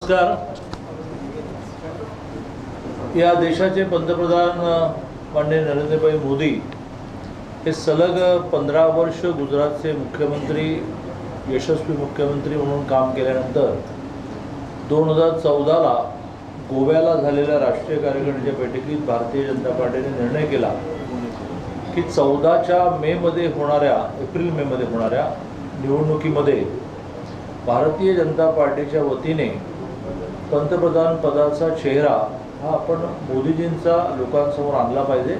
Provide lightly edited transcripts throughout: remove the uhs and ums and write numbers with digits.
नमस्कार. या देशाचे पंतप्रधान माननीय नरेंद्रभाई मोदी हे सलग 15 वर्ष गुजरातचे मुख्यमंत्री यशस्वी मुख्यमंत्री म्हणून काम केल्यानंतर 2014ला गोव्याला झालेल्या राष्ट्रीय कार्यकारिणीच्या बैठकीत भारतीय जनता पार्टीने निर्णय केला की 14च्या एप्रिल मे मध्ये होणाऱ्या निवडणुकीमध्ये भारतीय जनता पार्टीच्या वतीने पंतप्रधान पदाचा चेहरा हा आपण मोदीजींचा लोकांसमोर आणला पाहिजे.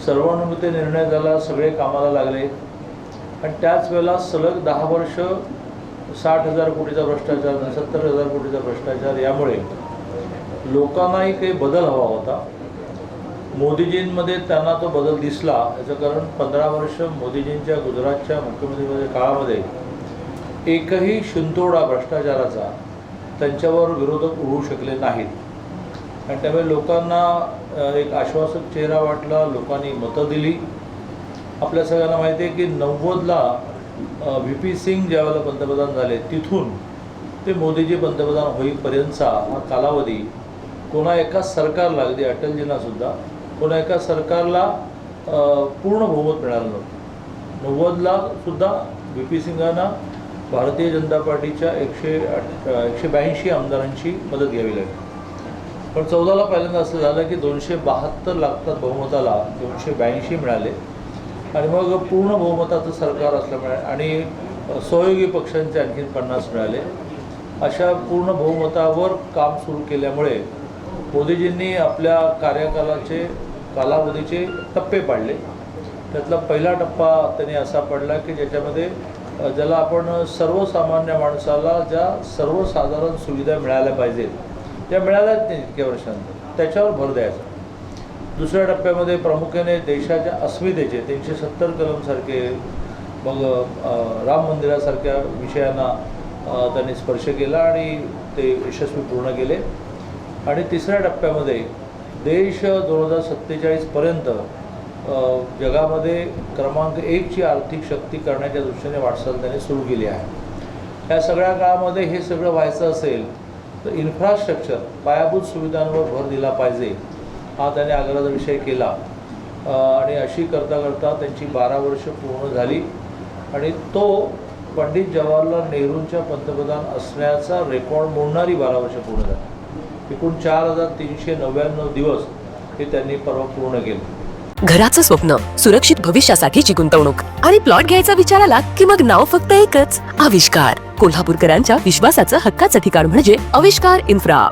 सर्वानुमते निर्णय झाला, सगळे कामाला लागले आणि त्याच वेळेला सलग 10 वर्ष 60,000 कोटीचा भ्रष्टाचार, 70,000 कोटीचा भ्रष्टाचार, यामुळे लोकांनाही काही बदल हवा होता. मोदीजींमध्ये त्यांना तो बदल दिसला. याचं कारण 15 वर्ष मोदीजींच्या गुजरातच्या मुख्यमंत्रीपदाच्या काळामध्ये एकही शिंतोडा भ्रष्टाचाराचा त्यांच्यावर विरोधक उडवू शकले नाहीत आणि त्यामुळे लोकांना एक आश्वासक चेहरा वाटला. लोकांनी मतं दिली. आपल्या सगळ्यांना माहिती आहे की 90ला VP सिंग ज्यावेळेला पंतप्रधान झाले तिथून ते मोदीजी पंतप्रधान होईपर्यंतचा हा कालावधी कोणा एका सरकारला, अगदी अटलजींनासुद्धा कोणा एका सरकारला पूर्ण बहुमत मिळालं नव्हतं. 90ला सुद्धा VP सिंगांना भारतीय जनता पार्टीच्या 182 आमदारांची मदत घ्यावी लागली. पण 14ला पहिल्यांदा असं झालं की 272 लागतात बहुमताला, 282 मिळाले आणि मग पूर्ण बहुमताचं सरकार असल्यामुळे आणि सहयोगी पक्षांचे आणखी 50 मिळाले. अशा पूर्ण बहुमतावर काम सुरू केल्यामुळे मोदीजींनी आपल्या कार्यकालाचे कालावधीचे टप्पे पाडले. त्यातला पहिला टप्पा त्यांनी असा पडला की ज्याच्यामध्ये ज्याला आपण सर्वसामान्य माणसाला ज्या सर्वसाधारण सुविधा मिळाल्या पाहिजेत त्या मिळाल्याच नाही इतक्या वर्षांत, त्याच्यावर भर द्यायचा. दुसऱ्या टप्प्यामध्ये प्रामुख्याने देशाच्या अस्मितेचे 370 कलमसारखे, मग राम मंदिरासारख्या विषयांना त्यांनी स्पर्श केला आणि ते यशस्वी पूर्ण केले. आणि तिसऱ्या टप्प्यामध्ये देश 2047पर्यंत जगामध्ये क्रमांक 1ची आर्थिक शक्ती करण्याच्या दृष्टीने वाटचाल त्यांनी सुरू केली आहे. या सगळ्या काळामध्ये हे सगळं व्हायचं असेल तर इन्फ्रास्ट्रक्चर, पायाभूत सुविधांवर भर दिला पाहिजे, हा त्याने आग्रहाचा विषय केला. आणि अशी करता करता त्यांची 12 वर्ष पूर्ण झाली आणि तो पंडित जवाहरलाल नेहरूंच्या पंतप्रधान असण्याचा रेकॉर्ड मोडणारी 12 वर्ष पूर्ण झाली. एकूण 4,399 दिवस हे त्यांनी परवा पूर्ण केले. घराचं स्वप्न, सुरक्षित भविष्यासाठीची गुंतवणूक आणि प्लॉट घ्यायचा विचार आला की मग नाव फक्त एकच, आविष्कार. कोल्हापूरकरांच्या विश्वासाचं हक्काचं ठिकाण म्हणजे आविष्कार इन्फ्रा.